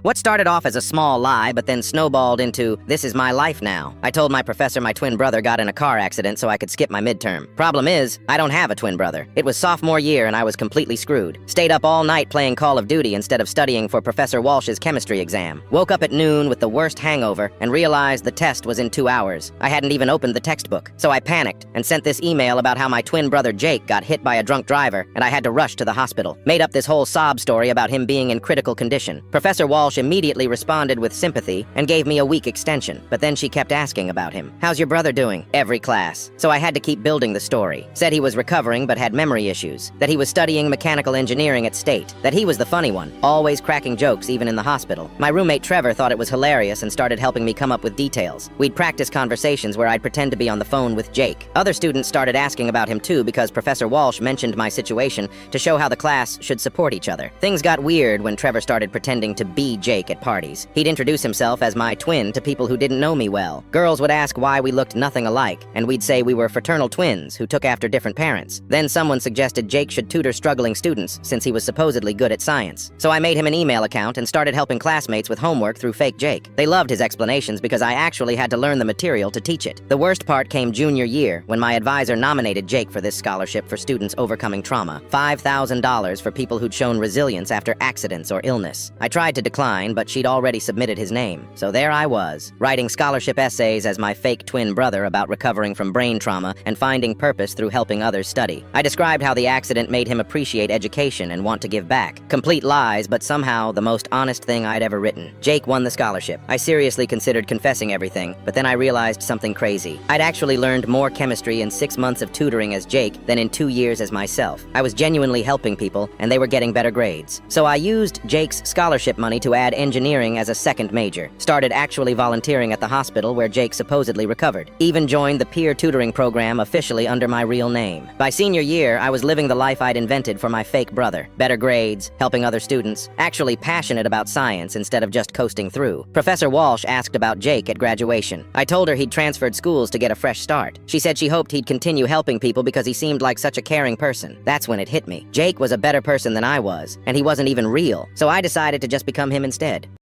What started off as a small lie but then snowballed into, this is my life now. I told my professor my twin brother got in a car accident so I could skip my midterm. Problem is, I don't have a twin brother. It was sophomore year and I was completely screwed. Stayed up all night playing Call of Duty instead of studying for Professor Walsh's chemistry exam. Woke up at noon with the worst hangover and realized the test was in 2 hours. I hadn't even opened the textbook, so I panicked and sent this email about how my twin brother Jake got hit by a drunk driver and I had to rush to the hospital. Made up this whole sob story about him being in critical condition. Professor Walsh immediately responded with sympathy and gave me a week extension, but then she kept asking about him. How's your brother doing? Every class. So I had to keep building the story. Said he was recovering but had memory issues. That he was studying mechanical engineering at State. That he was the funny one, always cracking jokes even in the hospital. My roommate Trevor thought it was hilarious and started helping me come up with details. We'd practice conversations where I'd pretend to be on the phone with Jake. Other students started asking about him too because Professor Walsh mentioned my situation to show how the class should support each other. Things got weird when Trevor started pretending to be Jake at parties. He'd introduce himself as my twin to people who didn't know me well. Girls would ask why we looked nothing alike, and we'd say we were fraternal twins who took after different parents. Then someone suggested Jake should tutor struggling students since he was supposedly good at science. So I made him an email account and started helping classmates with homework through fake Jake. They loved his explanations because I actually had to learn the material to teach it. The worst part came junior year when my advisor nominated Jake for this scholarship for students overcoming trauma. $5,000 for people who'd shown resilience after accidents or illness. I tried to decline, but she'd already submitted his name. So there I was, writing scholarship essays as my fake twin brother about recovering from brain trauma and finding purpose through helping others study. I described how the accident made him appreciate education and want to give back. Complete lies, but somehow the most honest thing I'd ever written. Jake won the scholarship. I seriously considered confessing everything, but then I realized something crazy. I'd actually learned more chemistry in 6 months of tutoring as Jake than in 2 years as myself. I was genuinely helping people, and they were getting better grades. So I used Jake's scholarship money to add engineering as a second major. Started actually volunteering at the hospital where Jake supposedly recovered. Even joined the peer tutoring program officially under my real name. By senior year, I was living the life I'd invented for my fake brother. Better grades, helping other students, actually passionate about science instead of just coasting through. Professor Walsh asked about Jake at graduation. I told her he'd transferred schools to get a fresh start. She said she hoped he'd continue helping people because he seemed like such a caring person. That's when it hit me. Jake was a better person than I was, and he wasn't even real, so I decided to just become him instead.